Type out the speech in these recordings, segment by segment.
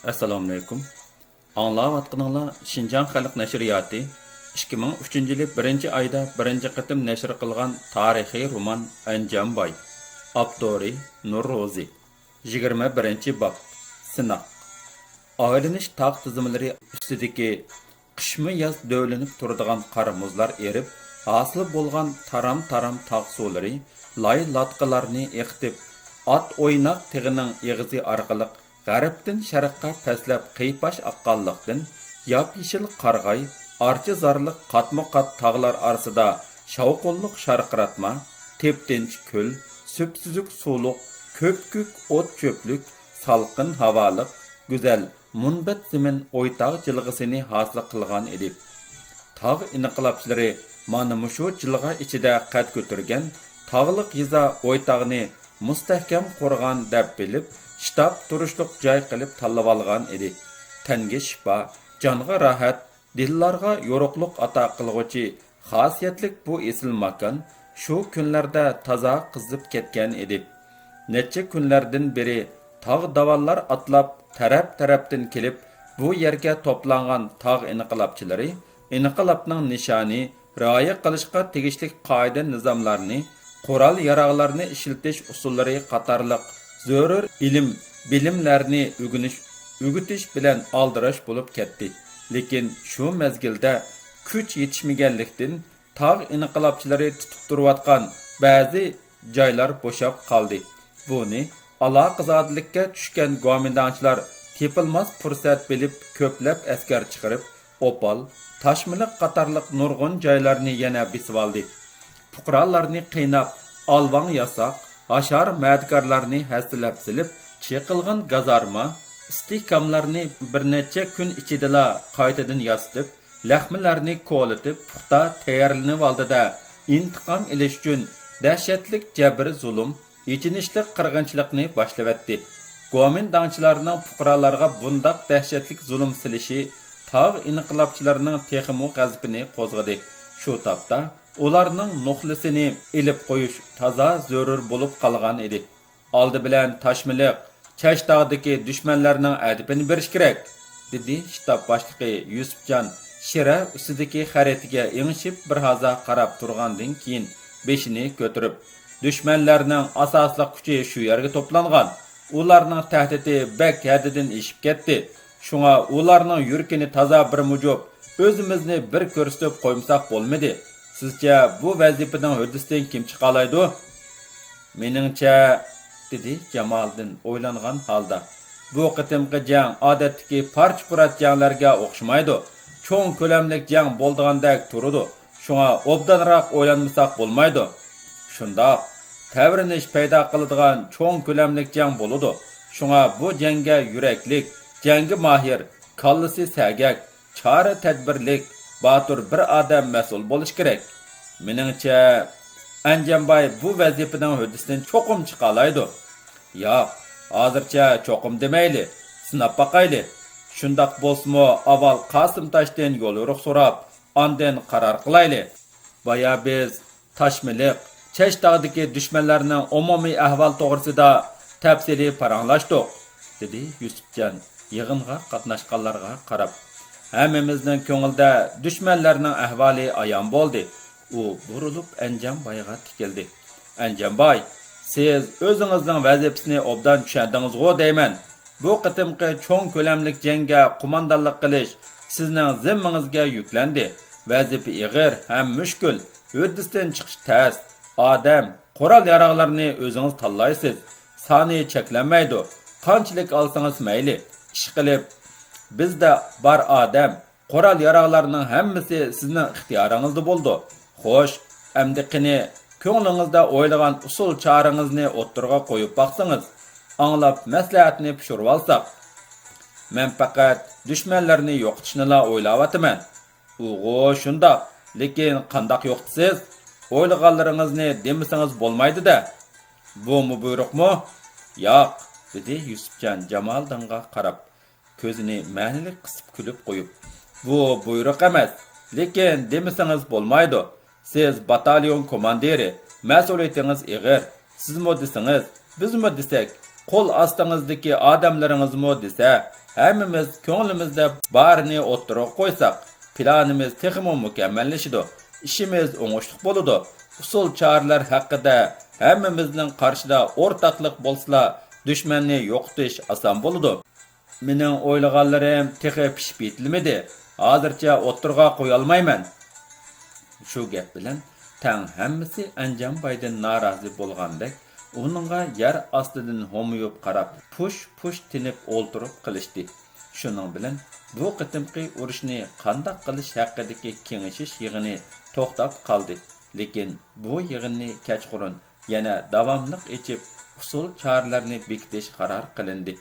Assalomu alaykum. Anglayotganinglar Şinjan Xalq Nashriyati 2003 yil 1-oyda 1-qatim nashr qilgan tarixiy roman Anjamboy. Avtori Nur Rozi. 21-bob. Sinaq. Aylanish taq tizimlari ustidagi qishmi yoz dövlənib turadigan qara muzlar erib, hosil bo'lgan taram-taram taq suvlari lay latqalarni eqitib, at o'ynaq tig'ining eg'izi orqali G'arbdan sharqqa pastlab qiypash aqqanliqdan yop-yeshil qarg'ay, archa zarliq qatma-qat tog'lar orasida shavqinliq sharqiratma, teptinch ko'l, süpsüzük suluq, ko'p-ko'k o't cho'plik, salqin havoliq, go'zal munbat zimin o'ytaq jilg'isini hosil qilgan edi. Tog' inqilobchilari mana mushu jilg'a ichida qad ko'targan tog'liq yiza o'ytog'ni mustahkam qo'rg'an deb bilib, shtab turishliq joy qilib tanlab olgan edi. Tanga shifo, jonga rohat, dillarga yo'riqliq ato qilg'uchi xosiyatlik bu esil makon shu kunlarda toza qizib ketgan edi. Necha kunlardan beri tog' davallar atlab taraf-tarafdan kelib bu yerga to'plangan tog' inqilobchilari inqilobning nishoni rioya qilishga tegishli qoida nizomlarni, qurol yarog'larni ishlatish usullari qatorliq zarur ilm bilimlarni o'g'itish bilan aldirash bo'lib ketdi. Lekin shu mezgilda kuch yetishmaganlikdan tog' inqilobchilari tutib turayotgan ba'zi joylar bo'shab qoldi. Buni aloqazodlikka tushgan go'mindanchilar tepilmas fursat bilib ko'plab askar chiqarib, Opal, Toshmiliq qatorliq nurg'un joylarni yana bisib oldi. Fuqarolarni qiynab, alvang yasoq, ashar madkarlarni hassilab silib, chiqilgan gazarma, istikamlarni bir necha kun ichidala qaytadan yasitib, laxmilarni qo'litib, puxta tayyorlanib oldida intiqom olish uchun dahshatlik jabr zulm, ichinishlik qirg'inchilikni boshlavatdi. Go'mindanchilarning fuqarolarga bundaq dahshatlik zulm silishi tog' inqilobchilarining texmu g'azbini qo'zg'adi. Shu topda ularning nuxlisini ilib qo'yish toza zarur bo'lib qolgan edi. Oldi bilan Toshmiliq, Chashtog'dagi dushmanlarning adibini berish kerak, dedi shtab boshlig'i Yusufjon Shira ustidagi xaritaga engishib bir haza qarab turgandan keyin beshini ko'tarib, dushmanlarning asosli kuchi shu yerga to'plangan. Ularning tahdidi bak haddidan eshib ketdi. Shunga ularning yurkini toza bir mujub o'zimizni bir ko'rsatib qo'ymsak bo'lmadi. Sizcha bu vazifadan hudisdan kim chiqalaydi? Meningcha, dedi Jamoliddin o'ylangan holda. Bu qitimqi jang odatdagi parch-purat janglarga o'xshamaydi. Cho'ng ko'lamlik jang bo'ldigandek turadi. Shunga obdanroq o'ylanmasak bo'lmaydi. Shundoq tavrinish paydo qiladigan cho'ng ko'lamlik jang bo'ladi. Shunga bu jangga yuraklik, jangi mahir, kallasi sagak, chora tadbirlik, batur bir odam mas'ul bo'lish kerak. Meningcha, Anjamboy bu vazifadan hudisdan cho'qim chiqalaydi. Yo'q, hozircha cho'qim demayli, sinab boqayli. Shundoq bo'lsa-mu, avval Qosim Toshdan yo'l-yo'riq so'rab, ondan qaror qilayli. Boya biz Toshmiliq, Chashtog'dagi dushmanlarning umumiy ahvol to'g'risida tafsiliy paranglashdik, dedi Yusufjon yig'inga qatnashganlarga qarab. Hammamizning ko'ngilda dushmanlarning ahvoli ayon bo'ldi. U burilib Anjamboyga tikildi. Anjamboy, siz o'zingizning vazifasini obdan tushundingiz-ku deyman. Bu qitimqi cho'ng ko'lamlik jangga qo'mondonlik qilish sizning zimmangizga yuklandi. Vazifa ig'ir ham mushkul. Hudisdan chiqish tez. Odam, qurol yarog'larni o'zingiz tanlaysiz. Soni cheklanmaydi. Qanchalik olsangiz mayli. Ish qilib, bizda bor odam, qurol yarog'larning hammasi sizning ixtiyoringizda bo'ldi. Xo'sh, endi qani ko'nglingizda o'ylagan usul chorangizni o'ttirga qo'yib baqsangiz, anglab maslahatni pishirib olsak. Men faqat dushmanlarni yo'qotishni o'ylayapman. O'g'o, shundoq, lekin qandoq yo'qotasiz? O'ylaganlaringizni demasangiz bo'lmaydi-da. Bu buyruqmi? Yo'q, dedi Yusufjon Jamoliddinga qarab, ko'zini ma'nili qisib kulib qo'yib. Bu buyruq emas, lekin demasangiz bo'lmaydi. Siz batalyon komandiri, mas'uliyatingiz ig'ir. Sizmi desangiz, bizmi desak, qo'l ostingizdagi odamlaringizmi desa, hammamiz ko'nglimizda barini o'ttirib qo'ysak, planimiz texmo mukammallashadi. İşimiz oңuşluq bo'ladi. Usul choralar haqida hammamizning qarshida o'rtaqlik bo'lsa, dushmanni yo'qotish oson bo'ladi. Mening o'ylaganlarim texi pishib yetilmadi. Hozircha o'ttirga qo'ya olmayman. Shu gap bilan tang hammasi Anjambaydan norozi bo'lgandek, uningga yer ostidan ho'miyib qarab, push tinib o'ltirib qilishdi. Shuning bilan bu qitimqi urushni qanday qilish haqidagi kengashish yig'ini to'xtab qoldi. Lekin bu yig'inni kechqurun yana davomliq echib, usul choralarni bekitish qaror qilindi.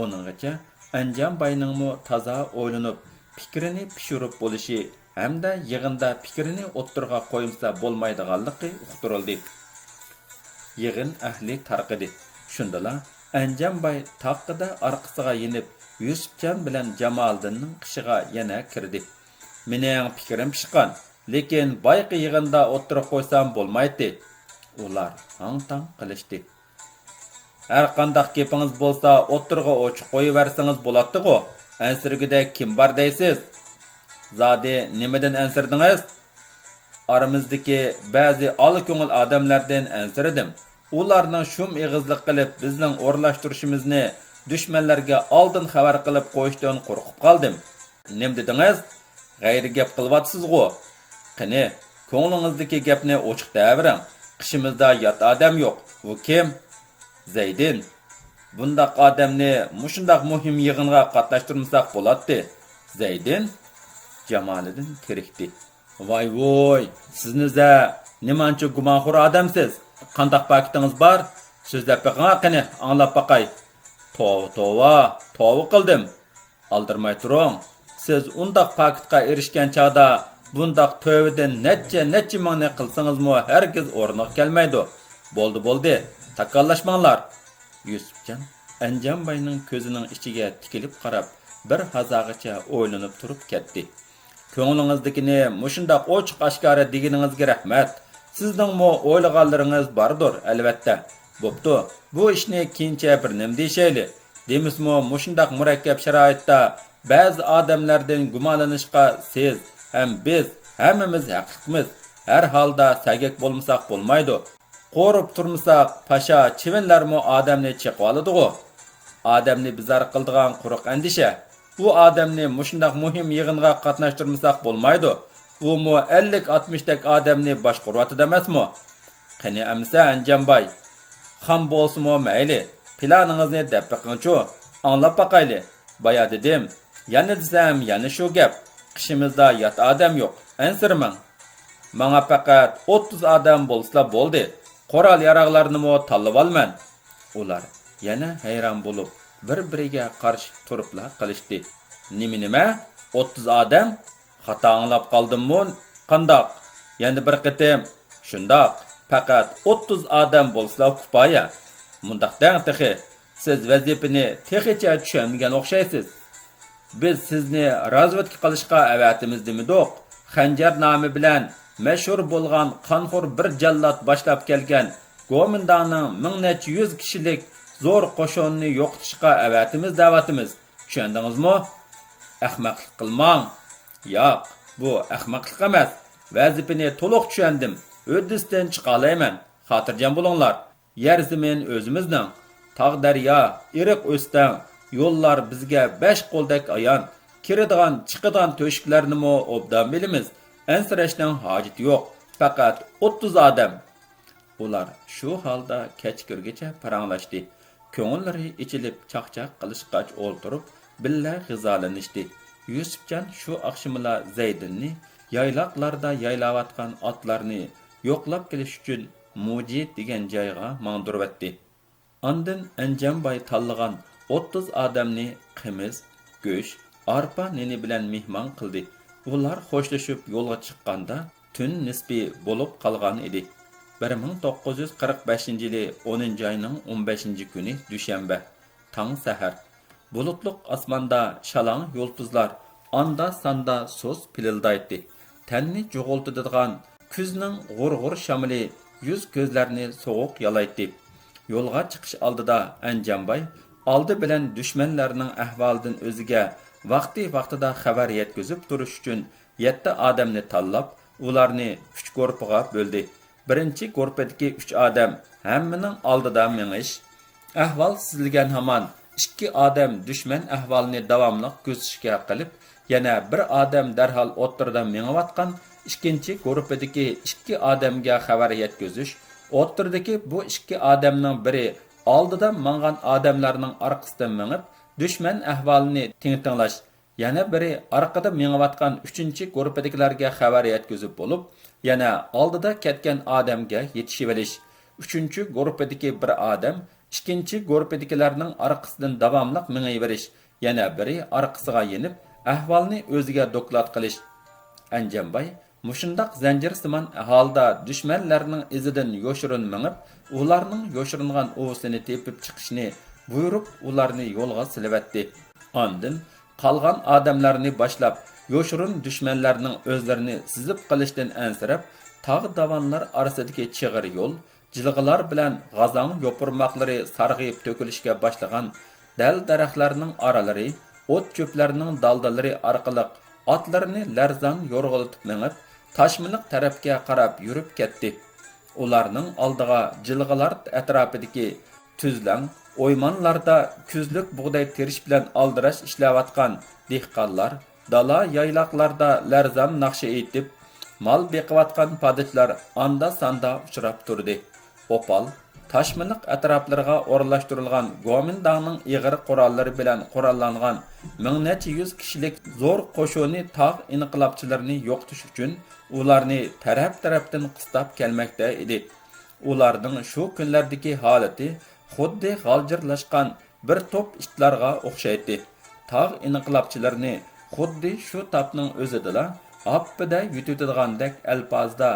Oninggacha Anjambayning toza o'ylanib, fikrini pishirib bo'lishi hamda yig'inda fikrini o'ttirga qo'yimsa bo'lmaydiganligi uqtirildi. Yig'in ahli tarqidi. Shundala Anjambay taqida orqasiga yenib, Yusufjon bilan Jamoliddinning qishiga yana kirdi. Mening fikrim pishqan, lekin bayqi yig'inda o'ttirib qo'ysam bo'lmaydi. Ular hang-tang qilishdi. Har qanday gapingiz bo'lsa, o'ttirga ochiq qo'yiversangiz bo'ladi-ku. Ansirgida kim bor deysiz? Zodi nimadan ansirdingiz? Aramizdagi ba'zi olko'ngil odamlardan ansirdim. Ularning shum eg'izlik qilib bizning o'rlashtirishimizni dushmanlarga oldin xabar qilib qo'yishdan qo'rqib qoldim. Nima dedingiz? G'ayri gap qilyapsiz-ku. Qani, ko'nglingizdagi gapni ochiq davring. Qishimizda yot odam yo'q. U kim? Zaydin. Bundaq odamni mushundaq muhim yig'inga qatnashtirmasak bo'ladi. Zaydin Jamoliddin kirikdi. Voy, sizni nimancha gumonxo'r odamsiz? Qandaq pakitingiz bor? So'zlab baqing qani, anglab baqay. Tova qildim. Aldirmay turing. Siz undaq pakitga erishgan chaqda bundaq tövbedan necha mingni qilsangizmi hargiz o'rniga kelmaydi. Bo'ldi. Takallashmanglar. Yusufjon Anjambayning ko'zining ichiga tikilib qarab, bir hazog'icha o'ylanib turib ketdi. Ko'nglingizdagini mushundaq ochiq oshkora deganingizga rahmat. Sizningmi o'ylaganlaringiz bordir, albatta. Bo'pti. Bu ishni keyincha bir nima deyshayli. Demismi mushundaq murakkab sharoitda ba'zi odamlardan gumonlanishga siz ham biz hammamiz haqiqmiz. Har holda sagak bo'lmasak bo'lmaydi. Qo'rib turmasak, pasha chivinlarmi odamni chiqib oladi-ku. Odamni bizar qildigan quruq andisha. Bu odamni mushundaq muhim yig'inga qatnashtirmasak bo'lmaydi. U mu 50-60 dak odamni boshqaryapti emasmi? Qani amsa Anjambay. Xam bo'lsa-mu mayli. Planingizni deb baqingchu. Anglab baqayli. Baya dedim. Yana desam, yana shu gap. Qishimizda yot odam yo'q. Ansirmang. Menga faqat 30 odam bo'lsa bo'ldi. Qoral yaraqlarni mo tanlab olman. Ular yana hayron bo'lib, bir-biriga qarshi turiblar qilishdi. Nima? 30 odam? Xato anglab qoldim-mu? Qandoq? Yana bir qitim. Shundoq, faqat 30 odam bo'lsa kifoya. Mundaqdan texi siz vazifani texicha tushunmagan o'xshaysiz. Biz sizni razvedka qilishga avatimiz demidoq. Xanjar nomi bilan mashhur bo'lgan qonxo'r bir jallod boshlab kelgan Gomindaning 100 kishilik zo'r qo'shinni yo'qotishga avatimiz da'vatimiz. Tushundingizmi? Ahmoqlik qilmang. Yo'q, bu ahmoqlik emas. Vazifani to'liq tushundim. O'ddisdan chiqa olmayman. Xotirjam bo'linglar. Yer zamin o'zimizning. Tog' daryo, iriq o'stan, yo'llar bizga 5 qo'ldak ayon. Kiradigan, chiqadigan to'shiklarni mo obdan bilamiz. Ansirashning hojati yo'q. Faqat 30 odam. Ular shu holda kechqurgacha paranglashdi. Ko'ngillari ichilib chaqchaq qilishqach o'ltirib, billa g'izolanishdi. Yusufjon shu oqshimla Zaydinni yayloqlarda yaylayotgan otlarni yo'qlab kelish uchun Mujid degan joyga mangdiribdi. Ondan Anjambay tanlagan 30 odamni qimiz, go'sht, arpa neni bilan mehmon qildi. Ular xo'shlashib yo'lga chiqqanda tun nisbi bo'lib qolgan edi. 1945-yili 10-oyning 15-kuni dushanba. Tong sahar. Bulutluq osmonda shalang yulduzlar anda-sanda so'z pilildaydi. Tanni jo'g'iltadigan kuzning g'urg'ur shamili yuz ko'zlarni sovuq yalaydi. yo'lga chiqish oldida Anjamboy oldi bilan dushmanlarning ahvolidan o'ziga vaqtida xabar yetkazib turish uchun 7 odamni tanlab, ularni 3 guruhga bo'ldi. Birinchi guruhdagi 3 odam hammaning oldida mengish, ahvol sizilgan hamon 2 odam dushman ahvolini davomli kuzatishga qilib, yana bir odam darhol o'ttirda mengayotgan ikkinchi guruhdagi 2 odamga xabar yetkazish, o'ttirdagi bu 2 odamning biri oldida mangan odamlarning orqasidan mengib, dushman ahvolini tinglash, yana biri orqada mengayotgan 3-chi guruhdagilarga xabar yetkazib bo'lib, yana oldida ketgan odamga yetishib olish. 3-chi guruhdagi bir odam ikkinchi guruhdagilarning orqasidan davomli mengayverish, yana biri orqasiga yenib ahvolni o'ziga doklad qilish. Anjamboy mushundaq zanjirsimon holda dushmanlarning izidan yo'shirin mengib, ularning yo'shiringan o'sini tepib chiqishni buyurib, ularni yo'lga silvatdi. Ondan qolgan odamlarni boshlab, yo'shirin dushmanlarning o'zlarini sizib qilishdan ansirab, tog' davonlar orasidagi chig'ir yo'l, jilg'ilar bilan g'azon yopirmoqlari sarg'ayib to'kilishga boshlagan dal daraxtlarning oralari, o't cho'plarning daldalari orqali otlarini larzon yo'rg'ilitib mengib, Toshmiliq tarafga qarab yurib ketdi. Ularning oldiga jilg'ilar atrofidagi tuzlang, o'ymonlarda kuzlik bug'doy terish bilan aldirash ishlayotgan dehqonlar, dala yayloqlarda larzon naqshi etib, mol beqiyotgan padishlar anda-sanda uchrab turdi. Opal, Toshmiliq atroflariga o'rlashtirilgan Gomindangning ig'ir qurollari bilan qurollangan 100 kishilik zo'r qo'shini tog' inqilobchilarini yo'qotish uchun ularni taraf-tarafdan qistab kelmoqda edi. Ularning shu kunlardagi holati xuddi g'aljirlashgan bir to'p itlarga o'xshaydi. Tog' inqilobchilarini xuddi shu topning o'zida appida yutadigandak alpozda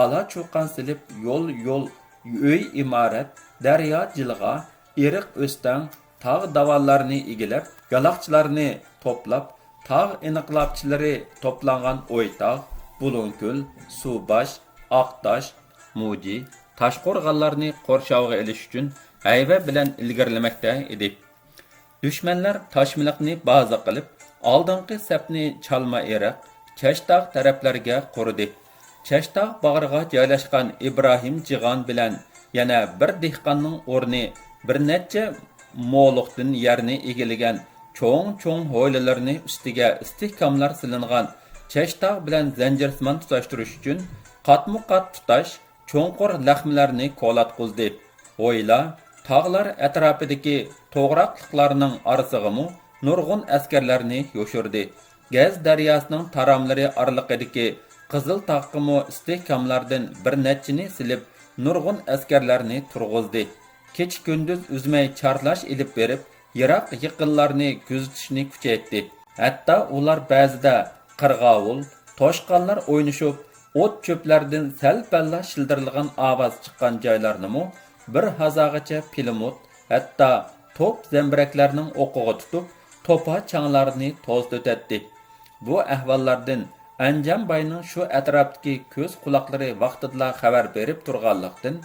ala cho'qan silib yo'l uy imorat, daryo jilg'a, eriq o'stan, tog' davallarni egilib, galoqchilarni to'plab, tog' inqilobchilari to'plangan O'ytog', Bulungko'l, Suvbosh, Oqtosh, Muji, Toshqo'rg'onlarni qo'rshovga olish uchun ayva bilan ilgarilamoqda edi. Dushmanlar Toshmiliqni baza qilib, oldingi safni Chalma Eriq, Chashtog' taraflarga qurdi. Chashtog' bag'riga joylashgan Ibrohim Jig'on bilan yana bir dehqonning o'rni bir necha mo'liqdan yerni egilagan cho'ng hovlilarni ustiga istehkomlar silingan Chashtog' bilan zanjirsimon tutashtirish uchun qatmu-qat tutash cho'nqur laxmilarni qo'latqizdi. O'yla tog'lar atrofidagi to'g'raqliqlarning orasiga nurg'un askarlarni yo'shirdi. Gaz daryosining taramlari oraliqidagi Qizil taqqimu istehkomlardan bir nechini silib, nurg'un askarlarni turg'izdi. Kech kunduz uzmay charlash ilib berib, yiroq yiqinlarni kuzatishni kuchaytdi. Hatto ular ba'zida qirg'ovul, toshqonlar o'ynashib, o't cho'plardan sal-palla shildirilgan ovoz chiqqan joylarni bir hazagacha pilimut, hatto top zambiraklarning o'qiga tutib, to'pa changlarni to'ztatdi. Bu ahvollardan Anjamboyning shu atrofdagi ko'z quloqlari vaqtida xabar berib turganlikdan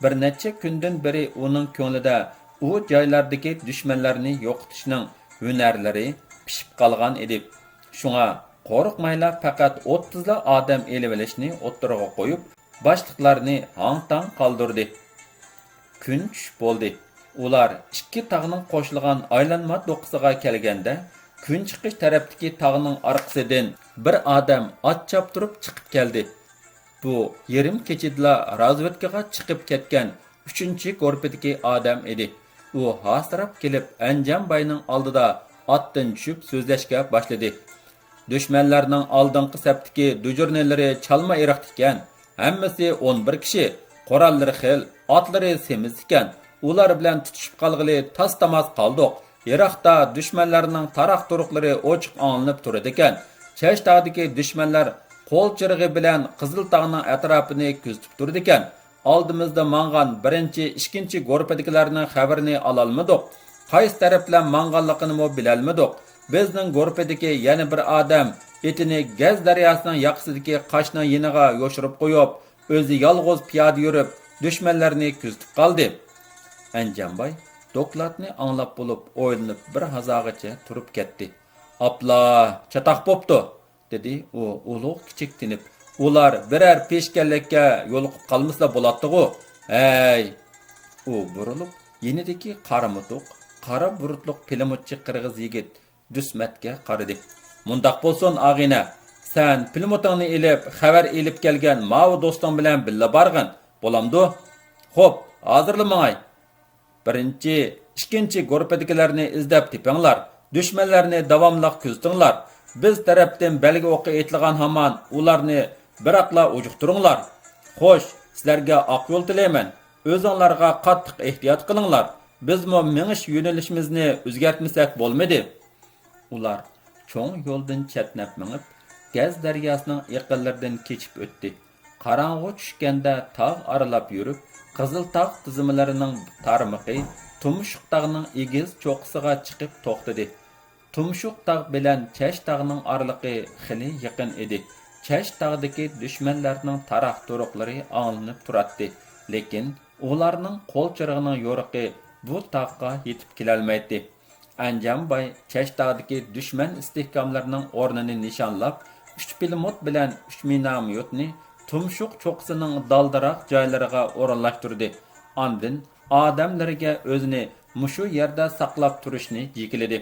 bir necha kundan beri uning ko'nglida u joylardagi dushmanlarni yo'qotishning hunarlari pishib qolgan edi. Shunga qo'rqmayla faqat 30 odam elib olishni o'ttirg'a qo'yib, boshliqlarni hang-tang qoldirdi. Kun tush bo'ldi. Ular ikki tog'ning qo'shilgan aylanma do'qqisiga kelganda kun chiqish tarafdagi tog'ning orqasidan bir odam ot choptirib chiqib keldi. Bu yarim kechida razvedkaga chiqib ketgan 3-chi guruhdagi odam edi. U hasrab kelib Anjamboyning oldida otdan tushib so'zlashga boshladi. Dushmanlarning oldingi safdagi dujurnelari Chalma Eriq ekan. Hammasi 11 kishi, qo'rallari xil, otlari semiz ekan. Ular bilan tutishib qolg'ili tas-tamas qoldik. Iroqda dushmanlarning taroq turuqlari ochiq anlanib turadi ekan. Chashtog'dagi dushmanlar qo'l chirig'i bilan Qiziltog'ning atrofini kuzatib turdi ekan. Oldimizda mangan 1-chi, 2-chi guruhdagilarning xabarini ola olmadik. Qaysi taraf bilan manganligini bilolmadik. Bizning guruhdagi yana bir odam etini Gaz daryosining yoqasidagi Qoshning yiniga yo'shirib qo'yib, o'zi yolg'iz piyoda yurib, dushmanlarni kuzatib qoldi. Anjamboy dokladni anglab bo'lib o'ylanib bir hazog'icha turib ketdi. "Apla, chataq bo'pti", dedi u ulug' kichik tinib. "Ular birer peshkanlikka yo'liqib qolmasa bo'ladi-ku. Hey!" U burilib, yenidagi qara mutuq, qara burutliq pilimutchi qirg'iz yigit Dusmatga qaradi. "Mundaq bo'lsin, og'ina. Sen pilimutingni elib, xabar elib kelgan mavi do'sting bilan billa borgin. Bo'lamdi? Xo'p, hozirlamay. Birinchi, ikkinchi guruhdagilarni izlab tepinglar. Dushmanlarni davomli kuzatinglar. Biz tarafdan belgi o'qi etilgan hamon ularni biroqla ujuqtiringlar. Xo'sh, sizlarga oq yo'l tilayman. O'zinglarga qattiq ehtiyot qilinglar. Bizmo menish yo'nalishimizni o'zgartmasak bo'lmaydi." Ular cho'ng yo'ldan chatnab minib, Gaz daryosining yaqinlaridan kechib o'tdi. Qarong'u tushganda tog' aralab yurib, Qizil tog' tizimlarining tarmog'i Tumshuq tog'ning egiz cho'qqisiga chiqib to'xtadi. Tumshuq tog' bilan Chash tog'ning oraliqi xili yaqin edi. Chash tog'dagi dushmanlarning taraq turuqlari anglanib turadi, lekin ularning qo'l chirog'ining yo'riqi bu tog'ga yetib kelolmaydi. Anjamboy Chash tog'dagi dushman istehkomlarining o'rnini nishonlab, 3 pilimot bilan 3 minomyotni Tumshuq cho'qqisining daldiroq joylariga o'rinlashtirdi. Ondan odamlarga o'zini mushu yerda saqlab turishni yekiladi.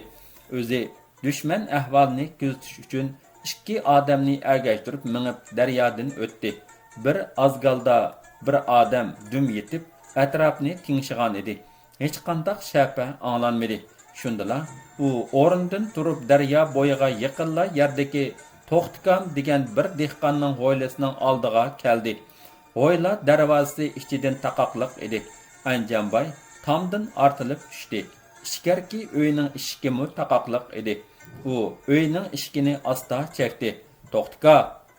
O'zi dushman ahvolini kuzatish uchun 2 odamni agashtirib minib daryodan o'tdi. Bir azgalda bir odam dum yetib atrofni tingshigan edi. Hech qanday shapa anglanmadi. Shundala u o'rnidan turib daryo bo'yiga yaqinla yerdagi To'xtikam degan bir dehqonning hoylasining oldiga keldi. Hoyla darvozasi ichidan taqoqliq edi. Anjamboy tomdan ortilib tushdi. Ichkarki uyning eshigimi taqoqliq edi. U uyning eshigini asta chekdi.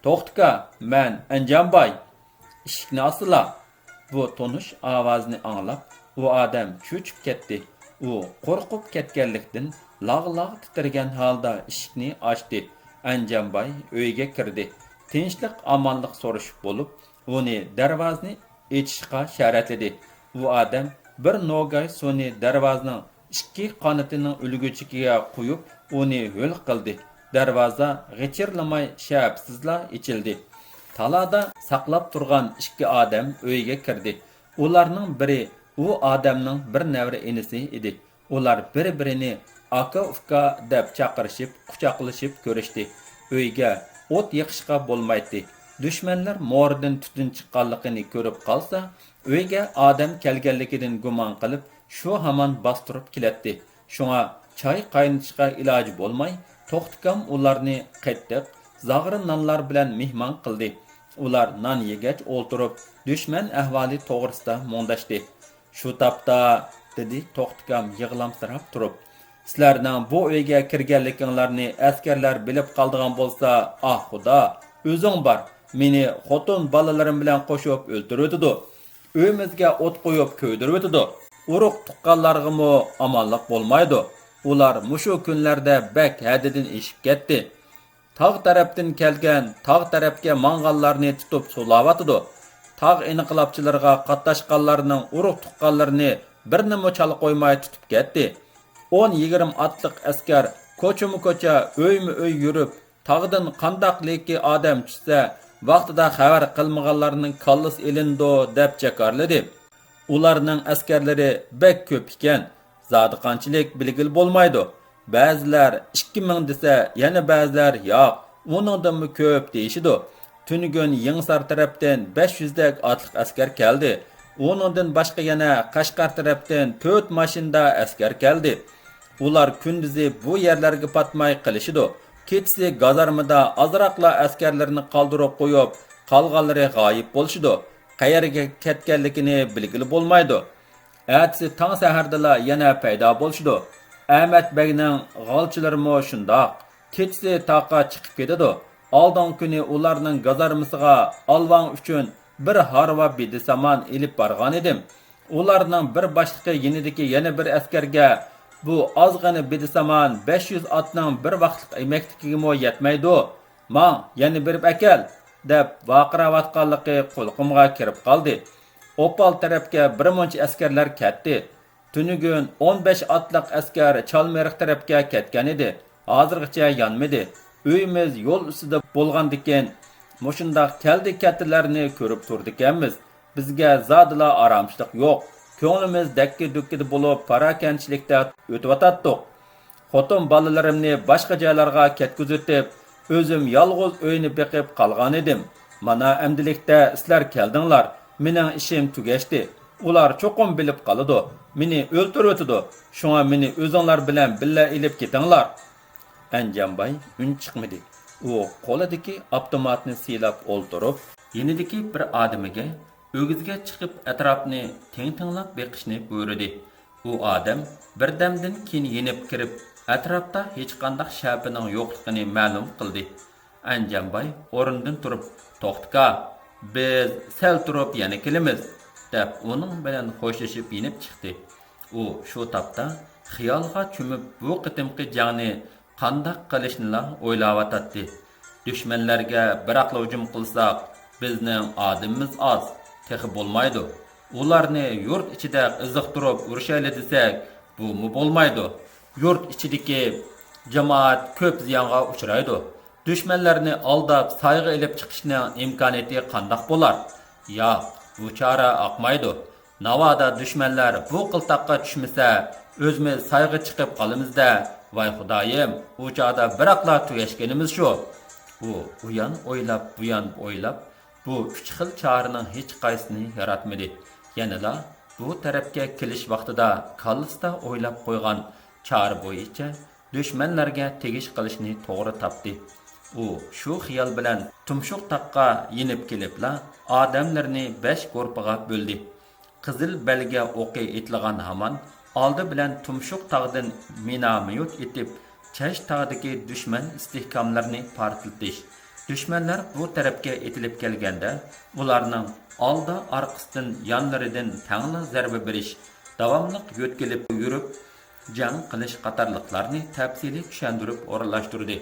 To'xtika, men Anjamboy. Eshikni osila." Bu tonish ovozni anglab, u odam cho'chib ketdi. U qo'rqib ketganlikdan lag' titirgan holda eshikni ochdi. Anjamboy uyga kirdi. Tinchlik omonlik so'rashib bo'lib, uni darvozni ochishga sharatladi. U odam bir nogay suni darvozning 2 qanatining ulguchiga qo'yib, uni ho'l qildi. Darvoza g'ichirlamay shapsizla ochildi. Talada saqlab turgan 2 odam uyga kirdi. Ularning biri u odamning bir navri inisi edi. Ular bir-birini aka-uka deb chaqirishib, quchoqlashib ko'rishdi. Uyga o't yiqishga bo'lmaydi. Dushmanlar mo'ridan tutun chiqqanligini ko'rib qolsa, uyga odam kelganligidan gumon qilib, shu hamon bostirib keladi. Shunga choy qaynatishga iloji bo'lmay, To'xtikam ularni qattiq, zag'ri nonlar bilan mehmon qildi. Ular non yegach o'ltirib, dushman ahvoli to'g'risida mondashdi. "Shu topda", dedi To'xtikam yig'lamsirab turib, "sizlarning bu uyga kirganliginglarni askarlar bilib qoldigan bo'lsa, ah xudo, o'zing bor, meni xotin bolalarim bilan qo'shib o'ltiribdi. Uyimizga o't qo'yib ko'ydiribdi. Uruq tuqqanlarg'imi omonlik bo'lmaydi. Ular mushu kunlarda bak hadidan eshib ketdi. Tog' tarafdan kelgan, tog' tarafga mang'allarni tutib sulavatdi. Tog' inqilobchilarga qatnashganlarning uruq tuqqanlarini birnimi chal qo'ymay tutib ketdi. 10-20 atliq askar ko'chama-ko'cha, uy yurib, tog'dan qandaqliki odam tushsa, vaqtida xabar qilmaganlarning kallasi elindo deb jakarladi. Ularning askarlari bek ko'p ekan, zodi qanchalik bilgil bo'lmaydi. Ba'zilar 2000 desa, yana ba'zilar yo'q, uningdan ko'p deyishidi. Tunugun Yingsar tarafdan 500 dak atliq askar keldi. Uningdan boshqa yana Qashqar tarafdan 4 mashinada askar keldi. Ular kunduzi bu yerlarga patmay qilishidi. Kechsi gazarmada azroqla askarlarni qoldirib qo'yib, qolganlari g'oyib bo'lishidi. Qayerga ketganligini bilgili bo'lmaydi. Atsi tong sahardala yana paydo bo'lishidi. Ahmad Bagning g'olchilarimi shundoq. Kechsi toqqa chiqib ketadi. Oldin kuni ularning gazarmasiga olvang uchun bir harva bidisaman elib borgan edim. Ularning bir boshliqi yenidagi yana bir askarga bu ozg'ini bidisaman 500 otning bir vaqtlik emakligimi yetmaydi. "Man, yana bir akal", deb vaqiravatganligi qo'lqimga kirib qoldi. Opal tarafga bir muncha askarlar ketdi. Tünügün 15 atlıq əskər Çalmeriq tərəfə ketgan edi. Hazırgacha yanmadı. Uyimiz yol üstüdə bolğandikan, mushundaq keldi kettilarni ko'rib turdikanmiz. Bizga zadila aramchilik yo'q. Ko'nglimiz dakki-dukkida bo'lib, parakanchilikda o'tib. Xotin bolalarimni boshqa joylarga ketkizib, o'zim yolg'iz uyni beqib qolgan edim. Mana amdilikda sizlar keldinglar. Mening ishim tugashdi. Ular cho'qim bilib qoladi. Meni o'ltirib o'tidi. Shunga meni o'zinglar bilan billa ilib ketinglar. Anjambay un chiqmadi. U qo'lidagi avtomatni silab o'ltirib, yenidagi bir odamiga o'gizga chiqib atrofni teng-tenglab beqishni buyurdi. U odam birdamdan keyin yenib kirib, atrofda hech qanday shapining yo'qligini ma'lum qildi. Anjambay o'rnidan turib, "To'xtka, biz sal turib yana kelamiz" deb uning bilan xo'shlashib yenib chiqdi. U shu topda xiyolga cho'mib bu qitimqi jangni qandaq qilishni o'ylayotdi. Dushmanlarga biraqla hujum qilsak, bizning odamimiz oz, texi bo'lmaydi. Ularni yurt ichida iziqtirib urishayli desak, bu bo'lmaydi. Yurt ichidagi jamoat ko'p ziyonga uchraydi. Dushmanlarni aldab sayg'a elib chiqishning imkoniyati qandaq bo'lar? Yo'q, bu chora oqmaydi. Navoda dushmanlar bu qiltaqqa tushmasa, o'zimiz sayg'a chiqib qolamizda. Vay xudoyim, u chog'da biraqla tugashganimiz shu. U uyan o'ylab, buyan o'ylab, bu uch xil choraning hech qaysini yaratmadi. Yanada bu tarafga kelish vaqtida kallisda o'ylab qo'ygan chora bo'yicha dushmanlarga tegish qilishni to'g'ri topdi. U shu xiyol bilan tumshuq taqqa yenib kelibla odamlarni 5 guruhga bo'ldi. Qizil belga o'qi etilgan hamon oldi bilan tumshuq tog'dan minamyot etib, Chash tog'dagi dushman istehkomlarini portlatish. Dushmanlar bu tarafga etilib kelganda, ularning oldi orqasidan yonlaridan tangli zarba berish, davomli yo'tkilib yurib, jang qilish qatorliqlarni tafsiliy tushuntirib o'rinlashtirdi.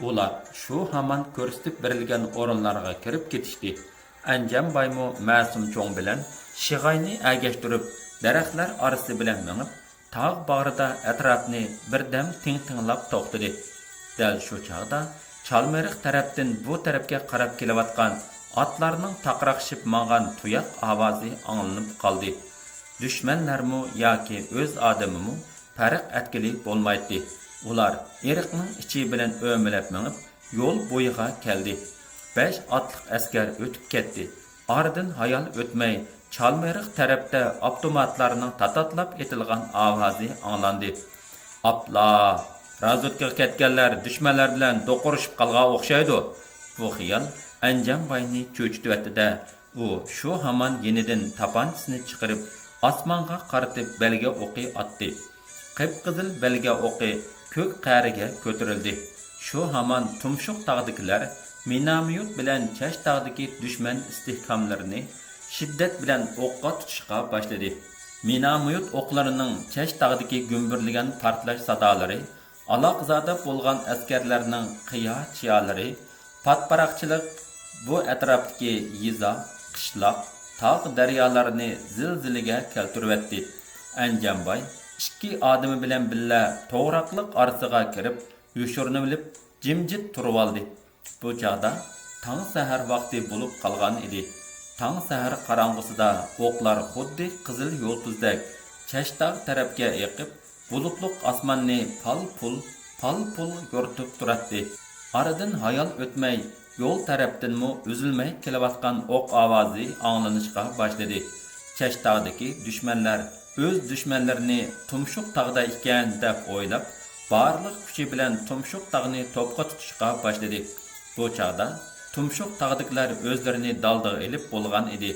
Ular shu hamon ko'rsatib berilgan o'rinlarga kirib ketishdi. Anjambaymo ma'sum cho'ng bilan shig'ayni agashtirib, daraxtlar orasi bilan minib, tog' bag'rida atrofni birdam ting-tinglab to'xtadi. Dal shu chog'da Çalmeriq tarafdan bu tarafga qarab kelayotgan otlarning taqraqshib mang'an tuyoq ovozi anglanib qoldi. Dushmanlarmi yoki o'z odamimi farq atkili bo'lmaydi. Ular eriqning ichi bilan o'milab minib, yo'l bo'yiga keldi. 5 otliq askar o'tib ketdi. Oradan hayal o'tmay Çalmeriq tarafda avtomatlarning tatatlab etilgan ovozi anglandi. Apla, razvedka ketganlar dushmanlar bilan do'qurishib qolgan o'xshaydi. Bu xiyol Anjambayni cho'chitibdi-da, u shu hamon yenidan tapanchisini chiqarib, osmonga qaratib belga o'qi otdi. Qip-qizil belga o'qi ko'k qariga ko'tarildi. Shu hamon tumshuq tog'dagilar minamyot bilan Chash tog'dagi dushman istehkomlarini shiddat bilan o'qqa tutishga boshladi. Minamyot o'qlarining Chash tog'dagi gumbirlagan portlash sadolari, aloqzoda bo'lgan askarlarning qiyo-chiyolari, patparaqchilik bu atrofdagi yiza, qishloq, tog' daryolarni zilzilaga keltiribdi. Anjambay ikki odami bilan billa to'g'raqliq orasiga kirib, yoshirinib olib, jimjit turib oldi. Bu chog'da tong sahar vaqti bo'lib qolgan edi. Tong sahar qorong'usida o'qlar xuddi qizil yo'ltuzdek Chashtog' tarafga eqib, bulutliq osmonni pal-pul yo'ritib turardi. Aradan hayal o'tmay, yo'l tarafdanmi uzilmay kelayotgan o'q ovozi anglanishga boshladi. Chashtog'dagi dushmanlar o'z dushmanlarini tumshuq tog'da ekan deb o'ylab, barliq kuchi bilan tumshuq tog'ni to'pqa tutishga boshladi. Bu chog'da tumshuq tog'dagilar o'zlarini daldiga ilib bo'lgan edi.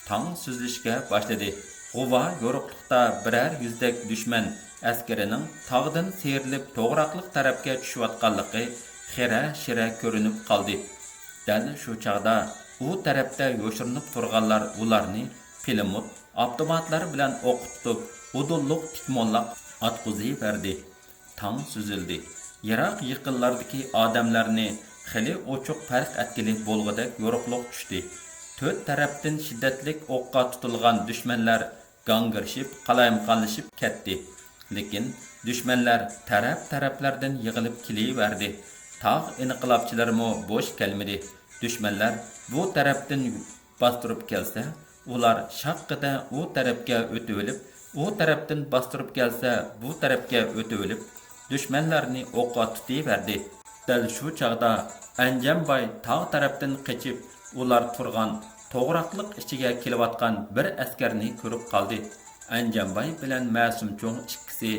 Tong suzilishga boshladi. G'uva yo'riqliqda birer yuzdak dushman askarining tog'dan serilib to'g'raqliq tarafga tushayotganligi xira-shira ko'rinib qoldi. Dal shu chog'da u tarafda yoshirinib turganlar ularni pilimut avtomatlar bilan o'qitib, udulluq tikmonlaq atquzi berdi. Tong suzildi. Yiroq yaqinlardagi odamlarni xili ochiq farq atkili bo'lg'idek yo'riqliq tushdi. To'rt tarafdan shiddatlik o'qqa tutilgan dushmanlar gangirishib, qalayimqanlashib ketdi. Lekin düşmanlar taraf-taraflardan yig'ilib kelaverdi. Tağ inqilobchilarimo bo'sh kelmadi. Düşmanlar bu tarafdan bastırıp kelsa, ular shaqqida u tarafga o'tib olib, u tarafdan bastırıp kelsa, bu tarafga o'tib olib, düşmanlarni o'qqa tutaverdi. Dal shu chaqda Anjamboy tağ tarafdan qochib, ular turgan to'g'raqliq ichiga kelayotgan bir askarni ko'rib qoldi. Anjamboy bilan Ma'sumcho'ng ikkisi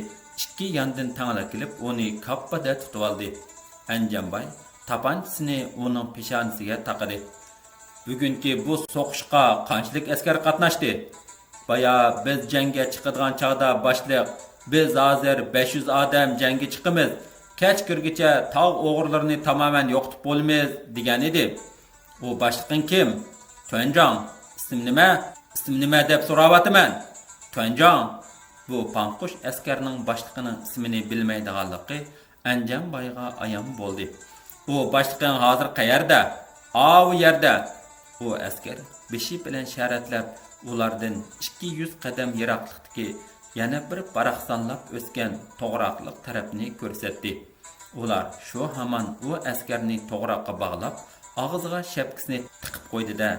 ikki yondan tangla kelib, uni kappada tutib oldi. Anjamboy tapanchisini uning peshonasiga taqadi. Bugungi bu so'qishqa qanchalik askar qatnashdi? Baya biz jangga chiqadigan chaqda boshliq, biz hozir 500 odam jangga chiqamiz. Kech kirgicha tog' o'g'irlarini tamoman yo'qotib bo'lmaymiz degan edi. U boshliqing kim? Tuanjong. Ism nima? Ism nima deb so'rayapman. Tuanjong. Bu Panqush askarning boshliqining ismini bilmaydiganligi Anjamboyga ayon bo'ldi. U boshliqing hozir qayerda? O yerda. U askar beshi bilan sharatlab ulardan 200 qadam yiroqlikdagi yana bir baraqsanlab o'sgan to'g'raqliq tarafni ko'rsatdi. Ular shu hamon u askarni to'g'raqqa bog'lab, og'ziga shapkasini tiqib qo'ydi-da,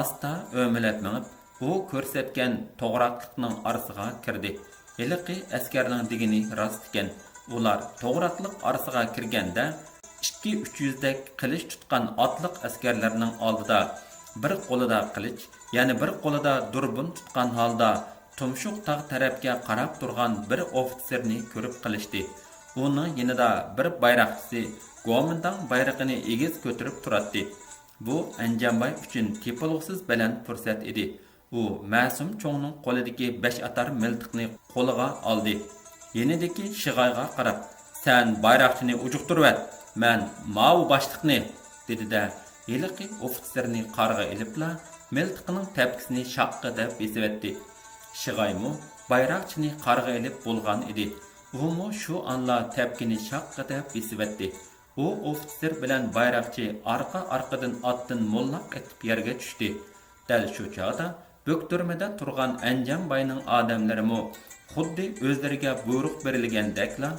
asta o'milab minib, u ko'rsatgan to'g'raqliqning orasiga kirdi. Eliqi askarning digini rost ekan. Ular to'g'raqliq orasiga kirganda 200-300 dak qilich tutgan otliq askarlarning oldida bir qo'lida qilich, yana bir qo'lida durbun tutgan holda tumshuq tog' tarafga qarab turgan bir ofitserni ko'rib qilishdi. Uning yanida bir bayroqchisi Go'mindan bayrog'ini egiz ko'tarib turadi. Bu Anjamboy uchun tepilg'isiz bilan fursat edi. U Ma'sumcho'ngning qo'lidagi 5 atar miltiqni qo'liga oldi. Yenidagi Shig'ayga qarab, "Sen bayroqchini ujuqtirib, men ma'u boshliqni" dedi-da, yiliqi ofitserni qarg'a ilibla miltiqining tepkisini shaqqa deb besivetdi. Shig'aymu bayroqchini qarg'a ilib bo'lgan edi. Umu shu anla tepkini shaqqa deb besivetdi. U ofitser bilan bayroqchi arqa-arqadan otdan mollaq etib yerga tushdi. Dal shu chaqda bo'ktirmada turgan Anjamboyning odamlarimo xuddi o'zlariga buyruq berilgandekla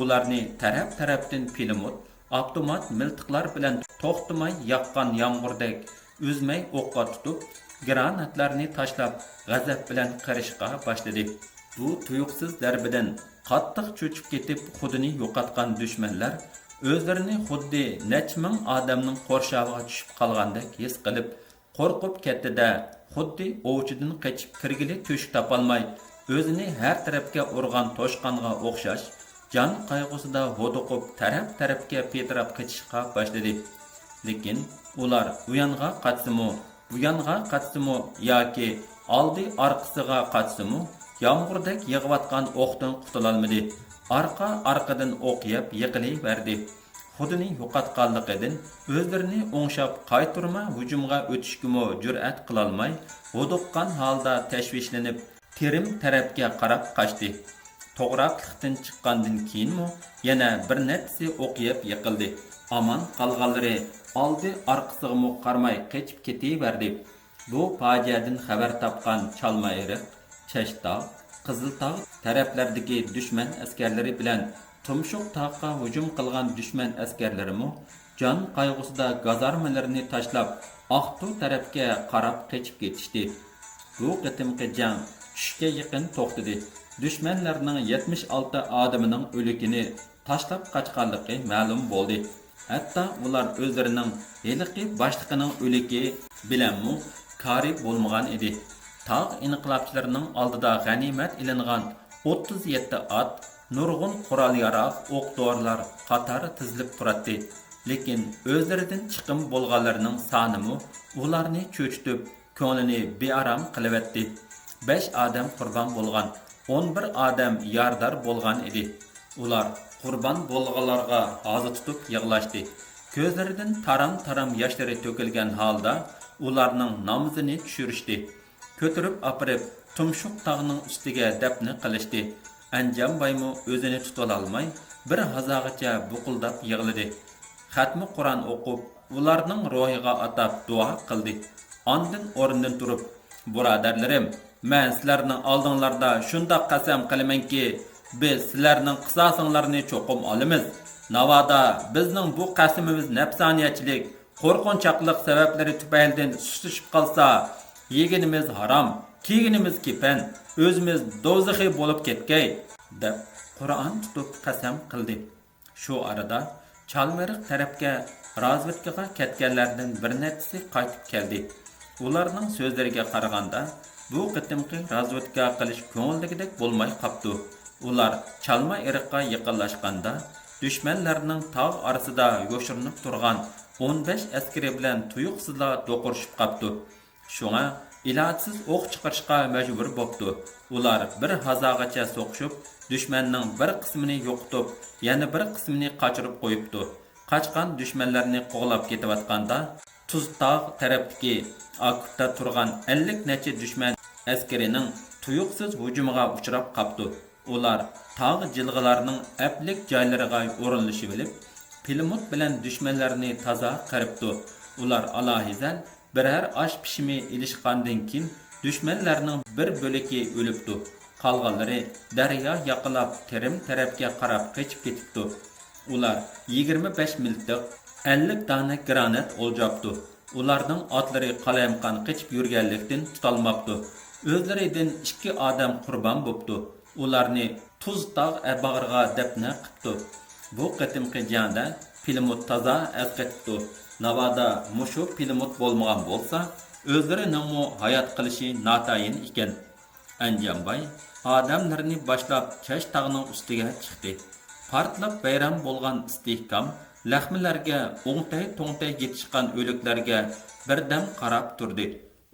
ularni taraf-tarafdan pilimot, avtomat miltiqlar bilan to'xtamay yaqqan yomg'irdak uzmay o'qqa tutib, granatlarni tashlab g'azab bilan qirishqa boshladi. Bu tuyuqsiz darbidan qattiq cho'chib ketib xudini yo'qotgan dushmanlar o'zlarini xuddi necha ming odamning qo'rshoviga tushib qolgandek his qilib, qo'rqib ketdi-da, xuddi ovchidan qochib kirgili to'shik topolmay, o'zini har tarafga urgan toshqonga o'xshash jon qayg'usida ho'diqib taraf-tarafga petirab qochishga boshladi. Lekin ular u yonga qatsimi, bu yonga qatsimi yoki oldi orqasiga qatsimi, yomg'irdak yig'ayotgan o'qdan qutulolmadi. Arqa-arqadan o'q yeb yiqilaverdi. Xudini yo'qotganligidan o'zlarini o'ngshab qaytirma hujumga o'tishga jur'at qilolmay, ho'diqqan holda tashvishlanib, terim tarafga qarab qochdi. To'g'raqliqdan chiqqandan keyinmi yana bir nechtasi o'qiyib yiqildi. Aman qolganlari oldi orqasiga qarmay qochib ketaverdi. Bu fojiadan xabar topgan Chalmayriq, Chashtog', Qiziltog' taraflardagi dushman askarlari bilan Tumshuq tog'ga hujum qilgan dushman askarlarimi jon qayg'usida gazarmalarini tashlab Aqtu tarafga qarab qochib ketishdi. Bu qitimqi jang tushga yaqin to'xtadi. Düşmanlarning 76 odamining o'likini tashlab qochganligi ma'lum bo'ldi. Hatto ular o'zlarining heliqi boshliqining o'ligi bilanmi kari bo'lmagan edi. Tog' inqilobchilarining oldida g'animat ilingan 37 ot, nurg'un qurol-yarog', o'q-dorilar qatori tizilib turadi. Lekin o'zlaridan chiqim bo'lganlarning sonimi ularni cho'chitib, ko'nglini bearam qilibdi. 5 odam qurbon bo'lgan, 11 odam yordar bo'lgan edi. Ular qurbon bo'lganlarga hozir tutib yig'lashdi. Ko'zlaridan taram-taram yoshlari to'kilgan holda ularning namozini tushirishdi. Ko'tirib apirib Tumshuq tog'ining ustiga dafn qilishdi. Anjamboymi o'zini tuta olmay bir hazog'icha buqildab yig'ladi. Xatmi Qur'on o'qib, ularning ruhiga atab duo qildi. Ondan o'rnidan turib, "Birodarlarim, Men sizlarning oldinglarda shunda qasam qilamanki, biz sizlarning qisosinglarni cho'qim olamiz. Navoda bizning bu qasamimiz nafsoniyachilik, qo'rqinchoqlik sabablari tufaylidan susishib qolsa, yeginimiz harom, kiyginimiz kepan, o'zimiz do'zaxiy bo'lib ketgay, deb Qur'on tutib qasam qildi. Shu arada Chalmariq tarafga razvedkaga ketganlardan bir nechasi qaytib keldi. Ularning so'zlariga qaraganda, bu qitimqi razvedka qilish ko'ngildagidek bo'lmay qopti. Ular Chalma iriqqa yaqinlashganda, dushmanlarning tog' orasida yo'shirinib turgan 15 askari bilan tuyuqsizla do'qurishib qopti. Shunga ilojsiz o'q chiqarishga majbur bo'pti. Ular bir hazagacha so'qishib, dushmanning bir qismini yo'qotib, yana bir qismini qochirib qo'yibdi. Qaçqan dushmanlarni qo'g'lab ketayotganda, Tuztog' tarafdagi akutda turgan 50 necha dushman askarining tuyuqsiz hujumiga uchrab qopti. Ular tog' jilg'ilarining aplik joylariga o'rinlashib olib, pilimut bilan dushmanlarni toza qaribdi. Ular alohizal birer osh pishimi ilishgandan keyin dushmanlarning bir bo'ligi o'libdi. Qolganlari daryo yaqinlab Terim tarafga qarab qochib ketibdi. Ular 25 miltiq 50 dona granat o'ljabdi. Ularning otlari qalayamqon qochib yurganlikdan tutolmabdi. O'zlaridan 2 odam qurbon bo'pti. Ularni Tuztog' bag'riga dafna qilibdi. Bu qatimqi jangda Pilimut toza asqatibdi. Navoda mushu Pilimut bo'lmagan bo'lsa, o'zlarining hayot qilishi notayin ekan. Anjambay odamlarni boshlab Chash tog'ining ustiga chiqdi. Partlab bayram bo'lgan istehkom laxmilarga o'ngtay-to'ngtay yetishgan o'liklarga birdam qarab turdi.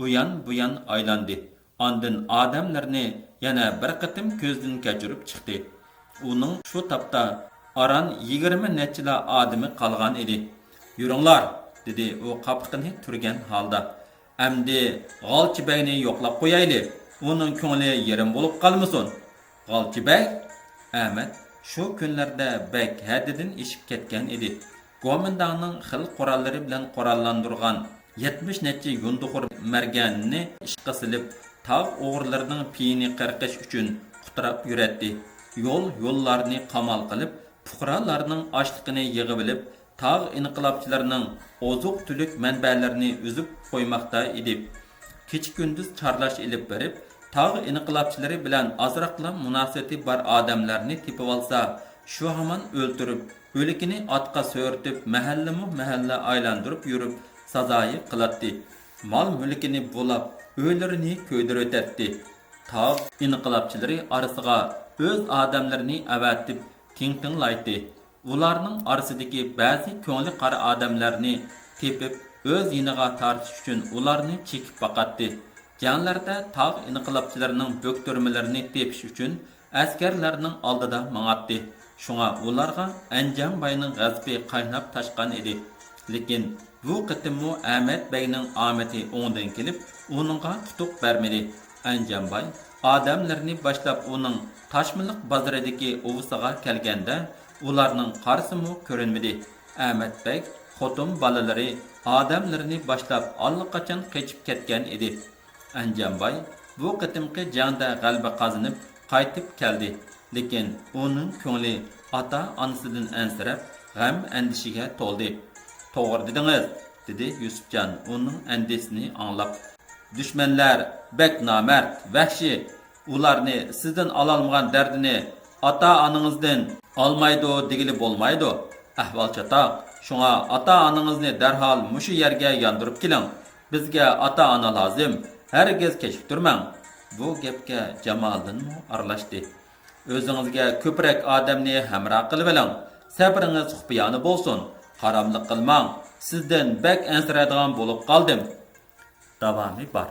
Uyan buyan aylandi. Ondan odamlarni yana bir qatim ko'zdan kechirib chiqdi. Uning shu tapda aran 20 nechila odami qolgan edi. "Yuringlar", dedi u qapqini turgan holda. "Amdi G'olchibayni yo'qlab qo'yayli. Uning ko'ngli yerim bo'lib qolmasin." "G'olchibay?" Ahmad shu kunlarda bek haddidan eshib ketgan edi. Qo'mondonning xil qurollari bilan qurollantirgan 70 necha yunduqur marganini ishqa silib, tog' o'g'irlarining piyini qirqish uchun qutirab yuratdi. Yo'llarni qamal qilib, fuqarolarning ochliqini yig'ib olib, tog' inqilobchilarining ozuq-tulik manbalarini uzib qo'ymoqda edi. Kecha-kunduz charlash ilib berib, tog' inqilobchilari bilan azroqla munosabati bor odamlarni tepib olsa, shu hamon o'ltirib, o'likini otqa so'rtib, mahalla aylantirib yurib, sazoyi qiladi. Mol mulkini bo'lab, o'ylarini ko'ydirib o'tadi. Tog' inqilobchilari orasiga o'z odamlarini avatib, tinglaydi. Ularning orasidagi ba'zi ko'ngli qora odamlarni tepib, o'z yiniga tortish uchun ularni chekib boqadi. Janglarda tog' inqilobchilarining bo'ktirmalarini tepish uchun askarlarning oldida mang'atdi. Shunga ularga Anjambayning g'azbi qaynab tashqan edi. Lekin bu qitimmu Ahmad Bayning omati o'ngdan kelib, uningga tutuq bermadi. Anjambay odamlarni boshlab uning Toshmiliq bozoridagi ovisiga kelganda, ularning qarisimu ko'rinmadi. Ahmad Bey xotin bolalari odamlarni boshlab allaqachon qochib ketgan edi. Anjambay bu qitimqi jangda g'alaba qozonib qaytib keldi. Lekin uning ko'ngli ota-onasidan ansirab, g'am andishiga to'ldi. "To'g'ri dedingiz", dedi Yusufjon uning andisini anglab. "Dushmanlar bek nomard, vahshiy. Ularni sizdan ololmagan dardini ota-onangizdan olmaydi degili bo'lmaydi. Ahvol chatoq. Shunga ota-onangizni darhol mushu yerga yondirib keling. Bizga ota-ona lozim. Herkes kechiktirmang." Bu gapga Jamoliddin aralashdi. "O'zingizga ko'proq odamni hamroh qilib oling. Sabringiz xufiyona bo'lsin. Haromlik qilmang. Sizdan bek ansiradigan bo'lib qoldim." Davomi bor.